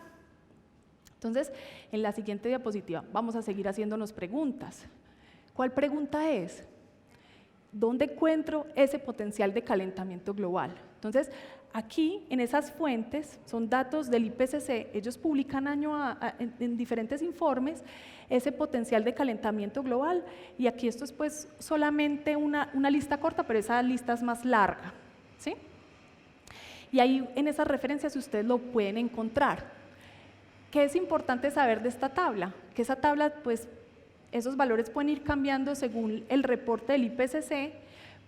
Entonces, en la siguiente diapositiva vamos a seguir haciéndonos preguntas. ¿Cuál pregunta es? ¿Dónde encuentro ese potencial de calentamiento global? Entonces, aquí en esas fuentes, son datos del IPCC, ellos publican en diferentes informes ese potencial de calentamiento global, y aquí esto es pues solamente una lista corta, pero esa lista es más larga, ¿sí? Y ahí en esas referencias ustedes lo pueden encontrar. ¿Qué es importante saber de esta tabla? Que esa tabla pues esos valores pueden ir cambiando según el reporte del IPCC,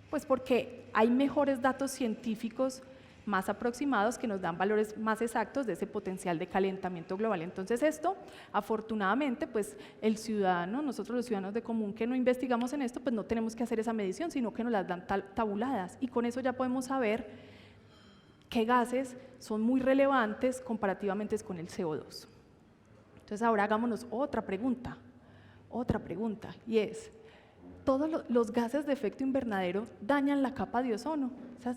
pues porque hay mejores datos científicos más aproximados que nos dan valores más exactos de ese potencial de calentamiento global. Entonces esto, afortunadamente, pues el ciudadano, nosotros los ciudadanos de común que no investigamos en esto, pues no tenemos que hacer esa medición, sino que nos las dan tabuladas, y con eso ya podemos saber qué gases son muy relevantes comparativamente con el CO2. Entonces ahora hagámonos otra pregunta, y es, ¿todos los gases de efecto invernadero dañan la capa de ozono?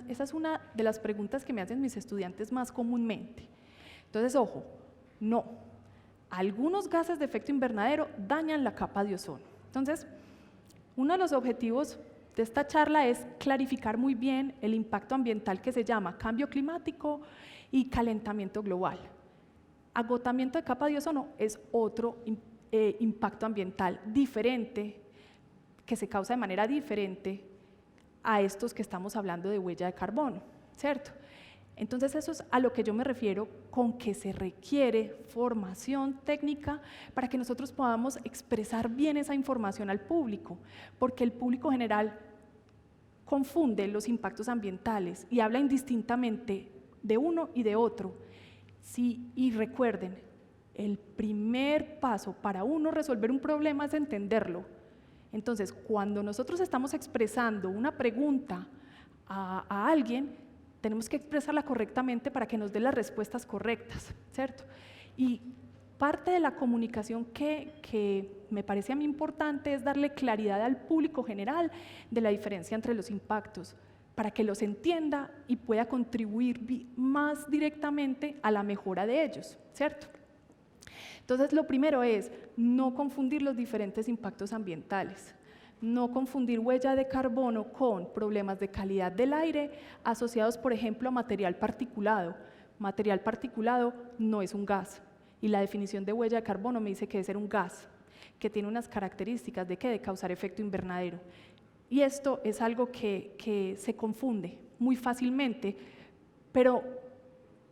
Esa es una de las preguntas que me hacen mis estudiantes más comúnmente. Entonces, ojo, no. Algunos gases de efecto invernadero dañan la capa de ozono. Entonces, uno de los objetivos de esta charla es clarificar muy bien el impacto ambiental que se llama cambio climático y calentamiento global. Agotamiento de capa de ozono es otro impacto ambiental diferente, que se causa de manera diferente a estos que estamos hablando de huella de carbono, ¿cierto? Entonces eso es a lo que yo me refiero con que se requiere formación técnica para que nosotros podamos expresar bien esa información al público, porque el público general confunde los impactos ambientales y habla indistintamente de uno y de otro. Sí, y recuerden, el primer paso para uno resolver un problema es entenderlo. Entonces, cuando nosotros estamos expresando una pregunta a alguien, tenemos que expresarla correctamente para que nos dé las respuestas correctas, ¿cierto? Y parte de la comunicación que me parece a mí importante es darle claridad al público general de la diferencia entre los impactos, para que los entienda y pueda contribuir más directamente a la mejora de ellos, ¿cierto? Entonces, lo primero es no confundir los diferentes impactos ambientales, no confundir huella de carbono con problemas de calidad del aire asociados, por ejemplo, a material particulado. Material particulado no es un gas, y la definición de huella de carbono me dice que debe ser un gas, que tiene unas características de causar efecto invernadero. Y esto es algo que se confunde muy fácilmente, pero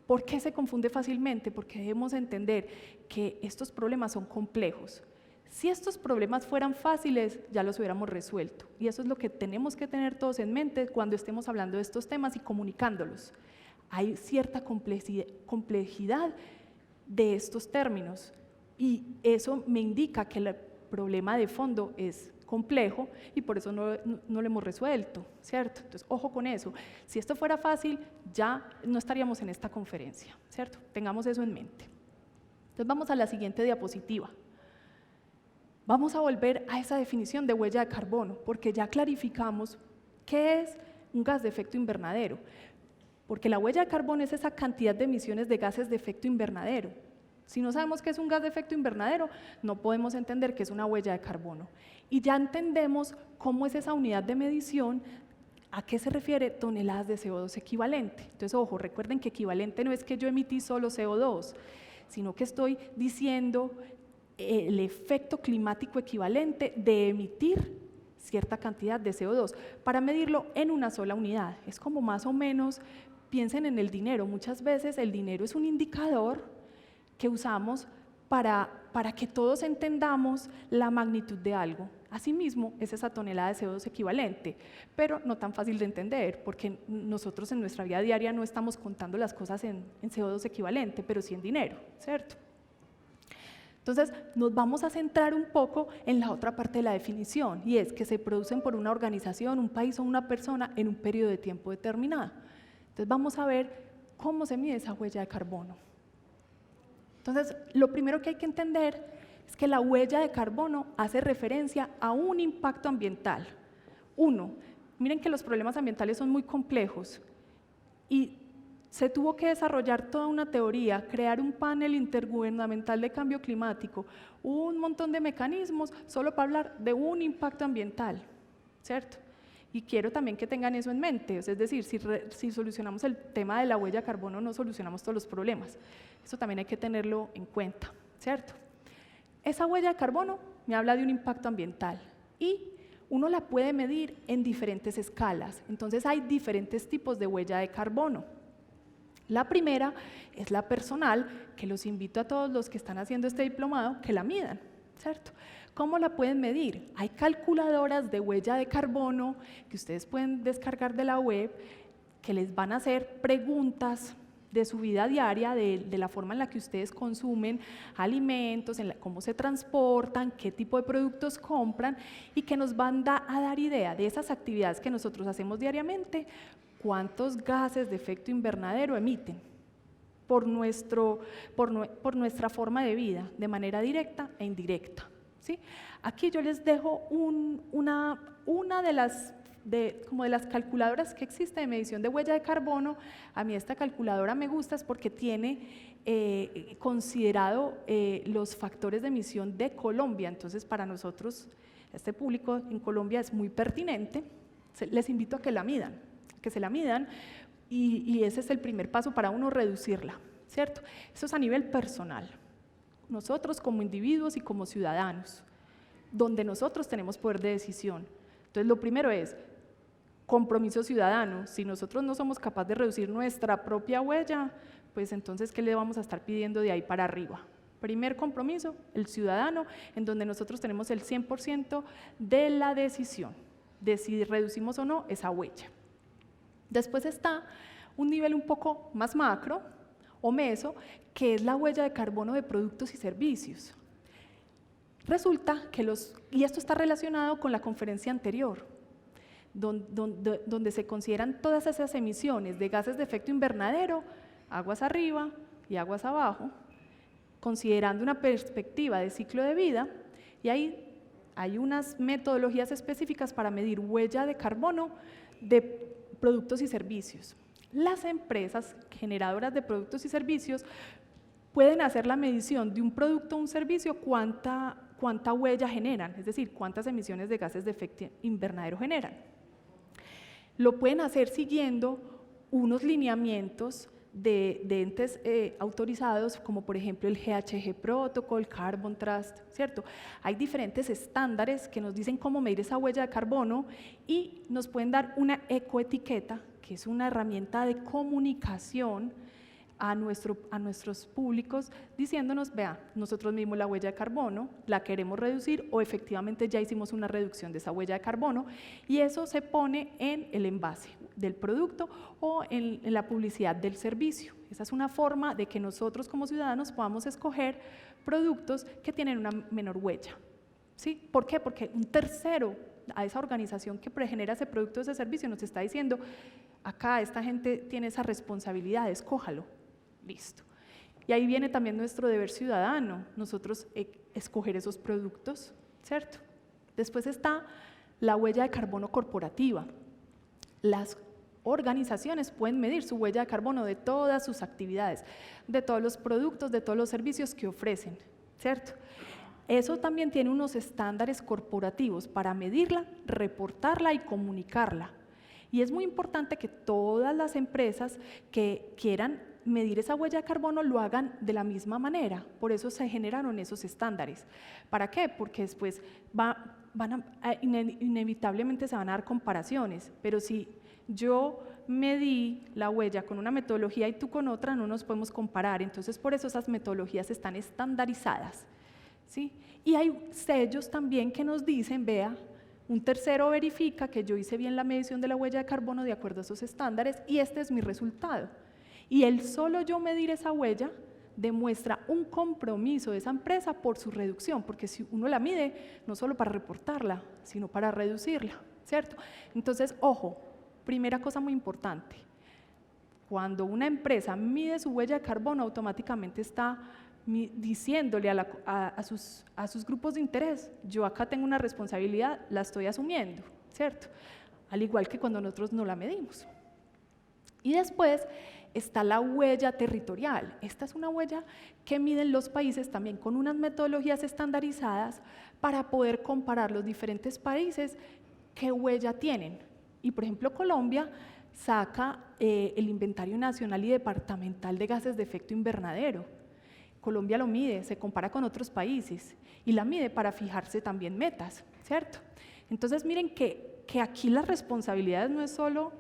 ¿por qué se confunde fácilmente? Porque debemos entender que estos problemas son complejos. Si estos problemas fueran fáciles, ya los hubiéramos resuelto. Y eso es lo que tenemos que tener todos en mente cuando estemos hablando de estos temas y comunicándolos. Hay cierta complejidad de estos términos, y eso me indica que el problema de fondo es complejo y por eso no lo hemos resuelto, ¿cierto? Entonces, ojo con eso. Si esto fuera fácil, ya no estaríamos en esta conferencia, ¿cierto? Tengamos eso en mente. Entonces, vamos a la siguiente diapositiva. Vamos a volver a esa definición de huella de carbono, porque ya clarificamos qué es un gas de efecto invernadero, porque la huella de carbono es esa cantidad de emisiones de gases de efecto invernadero. Si no sabemos qué es un gas de efecto invernadero, no podemos entender qué es una huella de carbono. Y ya entendemos cómo es esa unidad de medición, a qué se refiere toneladas de CO2 equivalente. Entonces, ojo, recuerden que equivalente no es que yo emití solo CO2, sino que estoy diciendo el efecto climático equivalente de emitir cierta cantidad de CO2 para medirlo en una sola unidad. Es como más o menos, piensen en el dinero. Muchas veces el dinero es un indicador que usamos para que todos entendamos la magnitud de algo. Asimismo, es esa tonelada de CO2 equivalente, pero no tan fácil de entender, porque nosotros en nuestra vida diaria no estamos contando las cosas en CO2 equivalente, pero sí en dinero, ¿cierto? Entonces, nos vamos a centrar un poco en la otra parte de la definición, y es que se producen por una organización, un país o una persona en un periodo de tiempo determinado. Entonces, vamos a ver cómo se mide esa huella de carbono. Entonces, lo primero que hay que entender es que la huella de carbono hace referencia a un impacto ambiental. Uno, miren que los problemas ambientales son muy complejos y se tuvo que desarrollar toda una teoría, crear un panel intergubernamental de cambio climático, un montón de mecanismos solo para hablar de un impacto ambiental, ¿cierto? Y quiero también que tengan eso en mente, es decir, si solucionamos el tema de la huella de carbono, no solucionamos todos los problemas. Eso también hay que tenerlo en cuenta, ¿cierto? Esa huella de carbono me habla de un impacto ambiental y uno la puede medir en diferentes escalas. Entonces, hay diferentes tipos de huella de carbono. La primera es la personal, que los invito a todos los que están haciendo este diplomado que la midan, ¿cierto? ¿Cómo la pueden medir? Hay calculadoras de huella de carbono que ustedes pueden descargar de la web, que les van a hacer preguntas de su vida diaria, de la forma en la que ustedes consumen alimentos, cómo se transportan, qué tipo de productos compran, y que nos van a dar idea de esas actividades que nosotros hacemos diariamente, cuántos gases de efecto invernadero emiten por nuestra forma de vida, de manera directa e indirecta, ¿sí? Aquí yo les dejo una de las calculadoras que existe de medición de huella de carbono. A mí esta calculadora me gusta es porque tiene considerado los factores de emisión de Colombia. Entonces, para nosotros, este público en Colombia es muy pertinente. Les invito a que se la midan, y ese es el primer paso para uno reducirla, ¿cierto? Eso es a nivel personal. Nosotros como individuos y como ciudadanos, donde nosotros tenemos poder de decisión. Entonces, lo primero es compromiso ciudadano. Si nosotros no somos capaces de reducir nuestra propia huella, pues entonces, ¿qué le vamos a estar pidiendo de ahí para arriba? Primer compromiso, el ciudadano, en donde nosotros tenemos el 100% de la decisión de si reducimos o no esa huella. Después está un nivel un poco más macro o meso, que es la huella de carbono de productos y servicios. Resulta que y esto está relacionado con la conferencia anterior, donde se consideran todas esas emisiones de gases de efecto invernadero, aguas arriba y aguas abajo, considerando una perspectiva de ciclo de vida, y ahí hay unas metodologías específicas para medir huella de carbono de productos y servicios. Las empresas generadoras de productos y servicios pueden hacer la medición de un producto o un servicio, cuánta huella generan, es decir, cuántas emisiones de gases de efecto invernadero generan. Lo pueden hacer siguiendo unos lineamientos de entes autorizados, como por ejemplo el GHG Protocol, Carbon Trust, ¿cierto? Hay diferentes estándares que nos dicen cómo medir esa huella de carbono, y nos pueden dar una ecoetiqueta, que es una herramienta de comunicación a nuestros públicos, diciéndonos: vea, nosotros mismos la huella de carbono la queremos reducir, o efectivamente ya hicimos una reducción de esa huella de carbono, y eso se pone en el envase del producto o en la publicidad del servicio. Esa es una forma de que nosotros como ciudadanos podamos escoger productos que tienen una menor huella, ¿sí? ¿Por qué? Porque un tercero, a esa organización que genera ese producto o ese servicio, nos está diciendo: acá esta gente tiene esa responsabilidad, escójalo. Listo. Y ahí viene también nuestro deber ciudadano, nosotros escoger esos productos, ¿cierto? Después está la huella de carbono corporativa. Las organizaciones pueden medir su huella de carbono de todas sus actividades, de todos los productos, de todos los servicios que ofrecen, ¿cierto? Eso también tiene unos estándares corporativos para medirla, reportarla y comunicarla. Y es muy importante que todas las empresas que quieran medir esa huella de carbono lo hagan de la misma manera. Por eso se generaron esos estándares. ¿Para qué? Porque después inevitablemente se van a dar comparaciones, pero si yo medí la huella con una metodología y tú con otra, no nos podemos comparar. Entonces, por eso esas metodologías están estandarizadas, ¿sí? Y hay sellos también que nos dicen: vea, un tercero verifica que yo hice bien la medición de la huella de carbono de acuerdo a esos estándares, y este es mi resultado. Y el solo yo medir esa huella demuestra un compromiso de esa empresa por su reducción, porque si uno la mide, no solo para reportarla, sino para reducirla, ¿cierto? Entonces, ojo, primera cosa muy importante: cuando una empresa mide su huella de carbono, automáticamente está diciéndole a sus grupos de interés: yo acá tengo una responsabilidad, la estoy asumiendo, ¿cierto? Al igual que cuando nosotros no la medimos. Y después está la huella territorial. Esta es una huella que miden los países también con unas metodologías estandarizadas para poder comparar los diferentes países qué huella tienen. Y por ejemplo, Colombia saca el inventario nacional y departamental de gases de efecto invernadero. Colombia lo mide, se compara con otros países y la mide para fijarse también metas, ¿cierto? Entonces miren que aquí las responsabilidades no es solo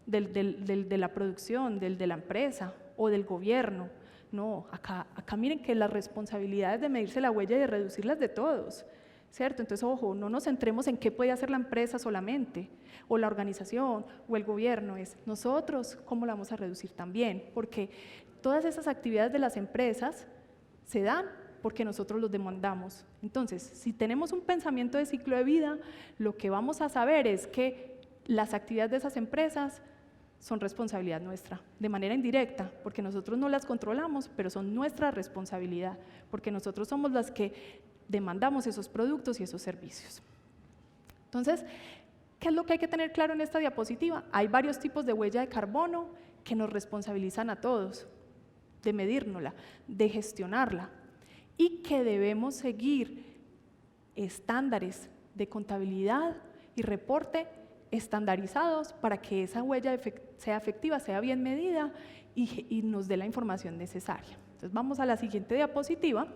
de la producción, de la empresa o del gobierno. No, acá miren que las responsabilidades de medirse la huella y de reducirlas de todos, ¿cierto? Entonces, ojo, no nos centremos en qué puede hacer la empresa solamente, o la organización, o el gobierno, es nosotros cómo la vamos a reducir también, porque todas esas actividades de las empresas se dan porque nosotros los demandamos. Entonces, si tenemos un pensamiento de ciclo de vida, lo que vamos a saber es que las actividades de esas empresas son responsabilidad nuestra, de manera indirecta, porque nosotros no las controlamos, pero son nuestra responsabilidad, porque nosotros somos las que demandamos esos productos y esos servicios. Entonces, ¿qué es lo que hay que tener claro en esta diapositiva? Hay varios tipos de huella de carbono que nos responsabilizan a todos, de medírnosla, de gestionarla, y que debemos seguir estándares de contabilidad y reporte estandarizados para que esa huella sea efectiva, sea bien medida y nos dé la información necesaria. Entonces, vamos a la siguiente diapositiva.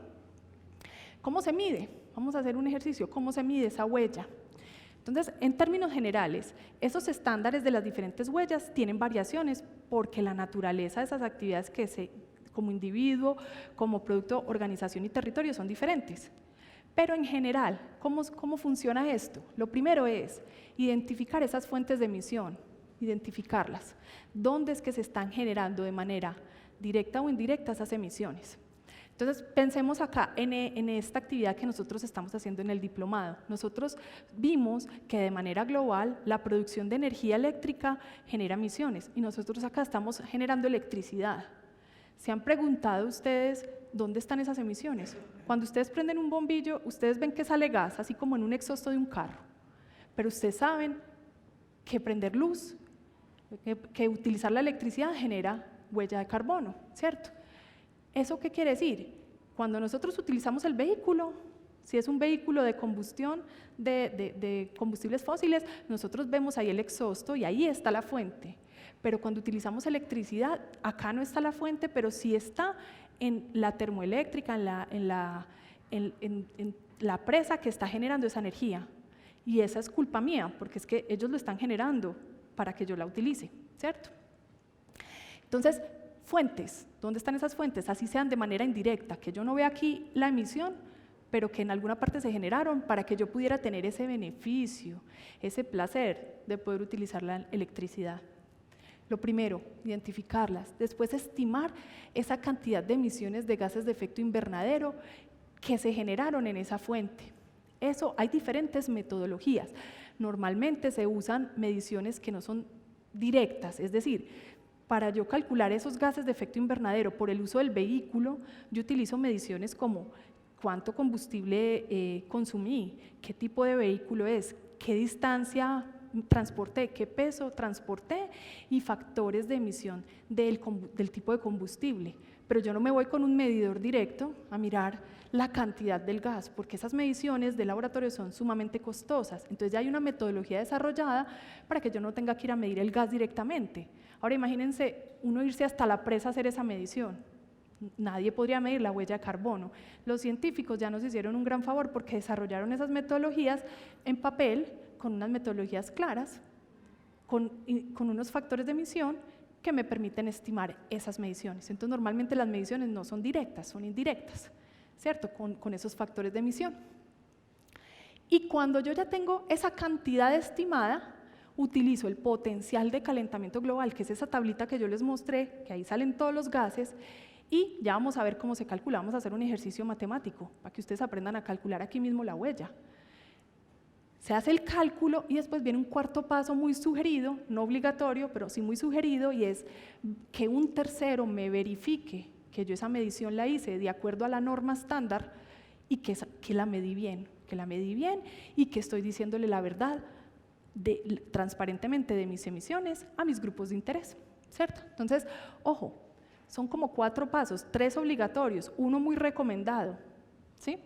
¿Cómo se mide? Vamos a hacer un ejercicio. ¿Cómo se mide esa huella? Entonces, en términos generales, esos estándares de las diferentes huellas tienen variaciones porque la naturaleza de esas actividades como individuo, como producto, organización y territorio son diferentes. Pero en general, ¿cómo funciona esto? Lo primero es identificar esas fuentes de emisión, identificarlas. ¿Dónde es que se están generando de manera directa o indirecta esas emisiones? Entonces, pensemos acá en esta actividad que nosotros estamos haciendo en el diplomado. Nosotros vimos que de manera global la producción de energía eléctrica genera emisiones y nosotros acá estamos generando electricidad. ¿Se han preguntado ustedes dónde están esas emisiones? Cuando ustedes prenden un bombillo, ustedes ven que sale gas, así como en un exhausto de un carro. Pero ustedes saben que prender luz, que utilizar la electricidad genera huella de carbono, ¿cierto? ¿Eso qué quiere decir? Cuando nosotros utilizamos el vehículo, si es un vehículo de combustión de combustibles fósiles, nosotros vemos ahí el exhausto y ahí está la fuente. Pero cuando utilizamos electricidad, acá no está la fuente, pero sí está en la termoeléctrica, en la presa que está generando esa energía. Y esa es culpa mía, porque es que ellos lo están generando para que yo la utilice, ¿cierto? Entonces, fuentes, ¿dónde están esas fuentes? Así sean de manera indirecta, que yo no vea aquí la emisión, pero que en alguna parte se generaron para que yo pudiera tener ese beneficio, ese placer de poder utilizar la electricidad. Lo primero, identificarlas, después estimar esa cantidad de emisiones de gases de efecto invernadero que se generaron en esa fuente. Eso, hay diferentes metodologías. Normalmente se usan mediciones que no son directas, es decir, para yo calcular esos gases de efecto invernadero por el uso del vehículo, yo utilizo mediciones como cuánto combustible consumí, qué tipo de vehículo es, qué distancia transporté, qué peso transporté y factores de emisión del tipo de combustible. Pero yo no me voy con un medidor directo a mirar la cantidad del gas, porque esas mediciones de laboratorio son sumamente costosas. Entonces ya hay una metodología desarrollada para que yo no tenga que ir a medir el gas directamente. Ahora imagínense uno irse hasta la presa a hacer esa medición. Nadie podría medir la huella de carbono. Los científicos ya nos hicieron un gran favor porque desarrollaron esas metodologías en papel, con unas metodologías claras, con unos factores de emisión que me permiten estimar esas mediciones. Entonces, normalmente las mediciones no son directas, son indirectas, ¿cierto? Con esos factores de emisión. Y cuando yo ya tengo esa cantidad estimada, utilizo el potencial de calentamiento global, que es esa tablita que yo les mostré, que ahí salen todos los gases, y ya vamos a ver cómo se calcula. Vamos a hacer un ejercicio matemático para que ustedes aprendan a calcular aquí mismo la huella. Se hace el cálculo y después viene un cuarto paso muy sugerido, no obligatorio, pero sí muy sugerido, y es que un tercero me verifique que yo esa medición la hice de acuerdo a la norma estándar y que la medí bien, y que estoy diciéndole la verdad transparentemente de mis emisiones a mis grupos de interés, ¿cierto? Entonces, ojo, son como 4 pasos, 3 obligatorios, 1 muy recomendado, ¿sí?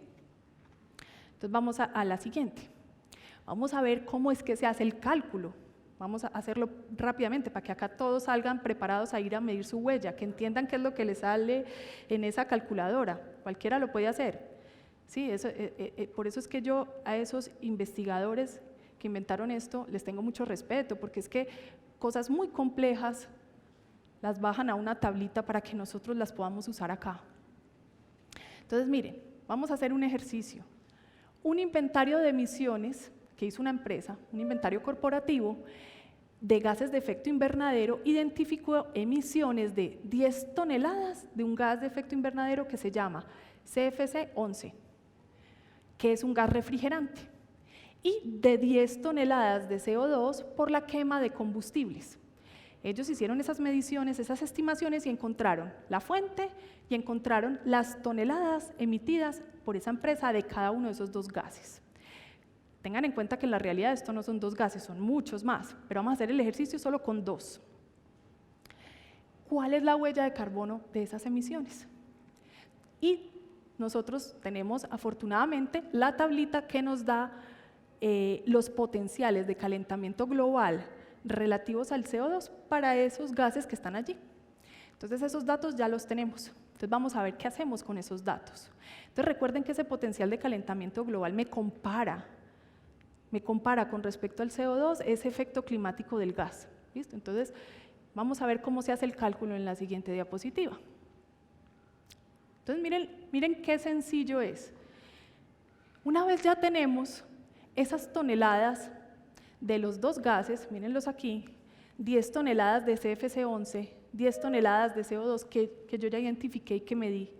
Entonces vamos a la siguiente. Vamos a ver cómo es que se hace el cálculo. Vamos a hacerlo rápidamente para que acá todos salgan preparados a ir a medir su huella, que entiendan qué es lo que les sale en esa calculadora. Cualquiera lo puede hacer. Sí, por eso es que yo a esos investigadores que inventaron esto les tengo mucho respeto, porque es que cosas muy complejas las bajan a una tablita para que nosotros las podamos usar acá. Entonces, miren, vamos a hacer un ejercicio. un inventario de emisiones que hizo una empresa, un inventario corporativo de gases de efecto invernadero, identificó emisiones de 10 toneladas de un gas de efecto invernadero que se llama CFC-11, que es un gas refrigerante, y de 10 toneladas de CO2 por la quema de combustibles. Ellos hicieron esas mediciones, esas estimaciones y encontraron la fuente y encontraron las toneladas emitidas por esa empresa de cada uno de esos dos gases. Tengan en cuenta que en la realidad esto no son dos gases, son muchos más, pero vamos a hacer el ejercicio solo con dos. ¿Cuál es la huella de carbono de esas emisiones? Y nosotros tenemos afortunadamente la tablita que nos da los potenciales de calentamiento global relativos al CO2 para esos gases que están allí. Entonces esos datos ya los tenemos. Entonces vamos a ver qué hacemos con esos datos. Entonces recuerden que ese potencial de calentamiento global me compara con respecto al CO2 ese efecto climático del gas. ¿Listo? Entonces vamos a ver cómo se hace el cálculo en la siguiente diapositiva. Entonces miren qué sencillo es. Una vez ya tenemos esas toneladas de los dos gases, mírenlos aquí, 10 toneladas de CFC-11, 10 toneladas de CO2 que yo ya identifiqué y que medí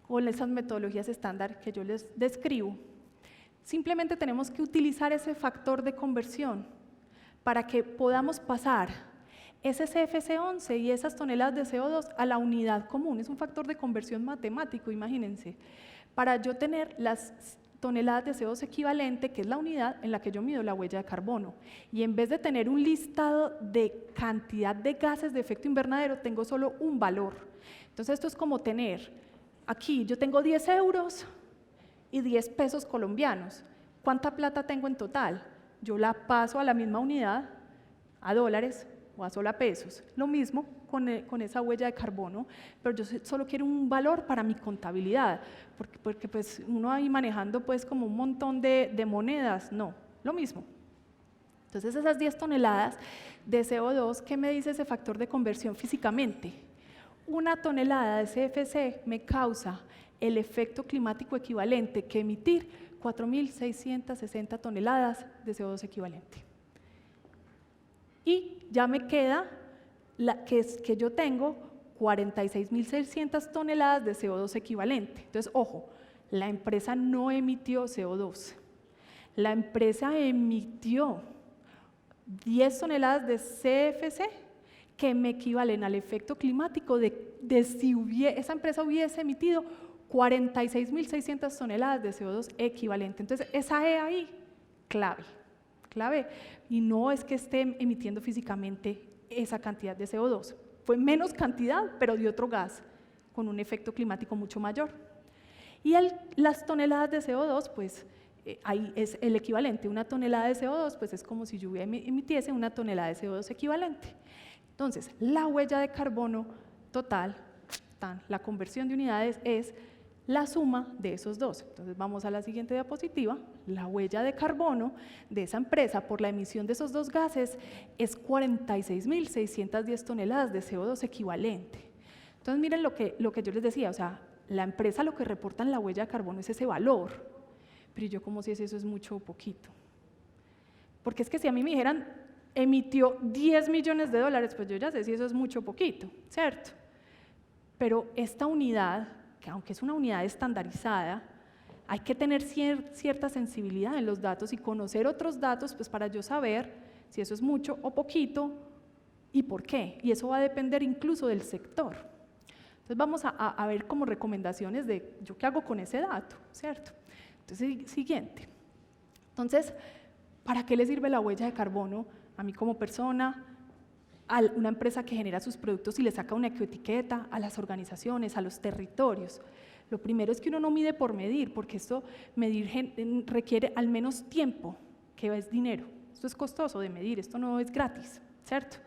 con esas metodologías estándar que yo les describo. Simplemente tenemos que utilizar ese factor de conversión para que podamos pasar ese CFC-11 y esas toneladas de CO2 a la unidad común. Es un factor de conversión matemático, imagínense. Para yo tener las toneladas de CO2 equivalente, que es la unidad en la que yo mido la huella de carbono. Y en vez de tener un listado de cantidad de gases de efecto invernadero, tengo solo un valor. Entonces esto es como tener, aquí yo tengo 10 euros y 10 pesos colombianos. ¿Cuánta plata tengo en total? Yo la paso a la misma unidad, a dólares o a solo a pesos. Lo mismo con esa huella de carbono, pero yo solo quiero un valor para mi contabilidad, porque pues uno ahí manejando pues como un montón de monedas, no, lo mismo. Entonces esas 10 toneladas de CO2, ¿qué me dice ese factor de conversión físicamente? Una tonelada de CFC me causa el efecto climático equivalente que emitir 4.660 toneladas de CO2 equivalente. Y ya me queda que yo tengo 46.600 toneladas de CO2 equivalente. Entonces, ojo, la empresa no emitió CO2. La empresa emitió 10 toneladas de CFC que me equivalen al efecto climático de si esa empresa hubiese emitido 46.600 toneladas de CO2 equivalente. Entonces, esa E ahí, clave. Y no es que esté emitiendo físicamente esa cantidad de CO2. Fue menos cantidad, pero de otro gas, con un efecto climático mucho mayor. Y las toneladas de CO2, pues ahí es el equivalente. Una tonelada de CO2, pues es como si yo emitiese una tonelada de CO2 equivalente. Entonces, la huella de carbono total, la conversión de unidades es la suma de esos dos. Entonces vamos a la siguiente diapositiva. La huella de carbono de esa empresa por la emisión de esos dos gases es 46.610 toneladas de CO2 equivalente. Entonces miren lo que yo les decía, o sea, la empresa lo que reporta en la huella de carbono es ese valor, pero yo como si eso es mucho o poquito. Porque es que si a mí me dijeran emitió 10 millones de dólares, pues yo ya sé si eso es mucho o poquito, ¿cierto? Pero esta unidad, que aunque es una unidad estandarizada, hay que tener cierta sensibilidad en los datos y conocer otros datos pues para yo saber si eso es mucho o poquito y por qué. Y eso va a depender incluso del sector. Entonces vamos a ver como recomendaciones de yo qué hago con ese dato, ¿cierto? Entonces, siguiente. Entonces, ¿para qué le sirve la huella de carbono a mí como persona, a una empresa que genera sus productos y le saca una ecoetiqueta, a las organizaciones, a los territorios? Lo primero es que uno no mide por medir, porque esto medir requiere al menos tiempo, que es dinero. Esto es costoso de medir, esto no es gratis, ¿cierto?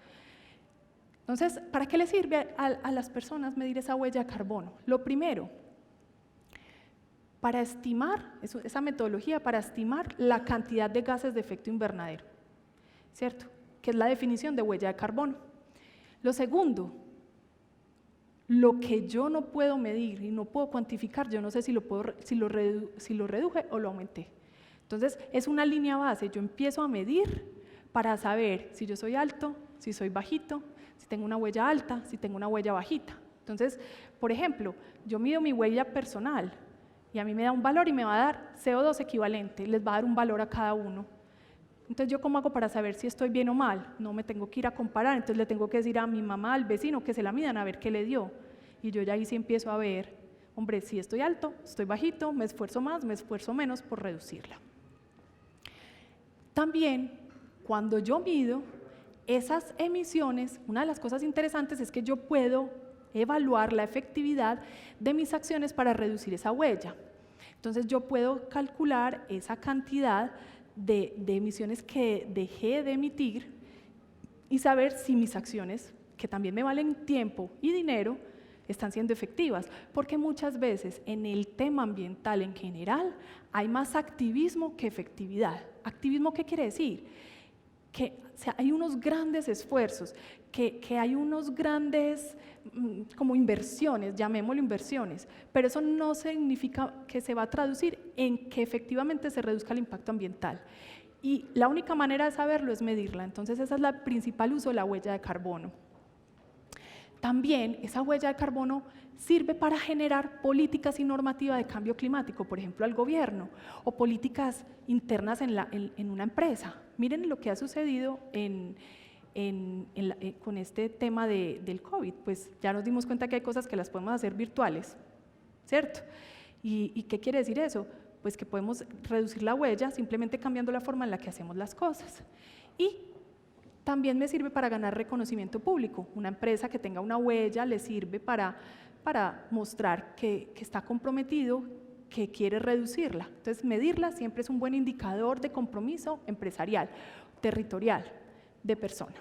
Entonces, ¿para qué le sirve a las personas medir esa huella de carbono? Lo primero, para estimar, esa metodología para estimar la cantidad de gases de efecto invernadero, ¿cierto? Que es la definición de huella de carbono. Lo segundo, Lo que yo no puedo medir y no puedo cuantificar, yo no sé si lo reduje o lo aumenté. Entonces, es una línea base. Yo empiezo a medir para saber si yo soy alto, si soy bajito, si tengo una huella alta, si tengo una huella bajita. Entonces, por ejemplo, yo mido mi huella personal y a mí me da un valor y me va a dar CO2 equivalente, les va a dar un valor a cada uno. Entonces, ¿yo cómo hago para saber si estoy bien o mal? No me tengo que ir a comparar, entonces le tengo que decir a mi mamá, al vecino, que se la midan a ver qué le dio. Y yo ya ahí sí empiezo a ver, hombre, si estoy alto, estoy bajito, me esfuerzo más, me esfuerzo menos por reducirla. También, cuando yo mido esas emisiones, una de las cosas interesantes es que yo puedo evaluar la efectividad de mis acciones para reducir esa huella. Entonces, yo puedo calcular esa cantidad de emisiones que dejé de emitir y saber si mis acciones, que también me valen tiempo y dinero, están siendo efectivas, porque muchas veces en el tema ambiental en general hay más activismo que efectividad. ¿Activismo qué quiere decir? Que hay unos grandes esfuerzos, que hay unos grandes como inversiones, llamémoslo inversiones, pero eso no significa que se va a traducir en que efectivamente se reduzca el impacto ambiental. Y la única manera de saberlo es medirla. Entonces, esa es la principal uso de la huella de carbono. También esa huella de carbono sirve para generar políticas y normativa de cambio climático, por ejemplo, al gobierno, o políticas internas en una empresa. Miren lo que ha sucedido con este tema del COVID, pues ya nos dimos cuenta que hay cosas que las podemos hacer virtuales, ¿cierto? ¿Y qué quiere decir eso? Pues que podemos reducir la huella simplemente cambiando la forma en la que hacemos las cosas. Y también me sirve para ganar reconocimiento público. Una empresa que tenga una huella le sirve para mostrar que está comprometido, que quiere reducirla. Entonces, medirla siempre es un buen indicador de compromiso empresarial, territorial, de persona.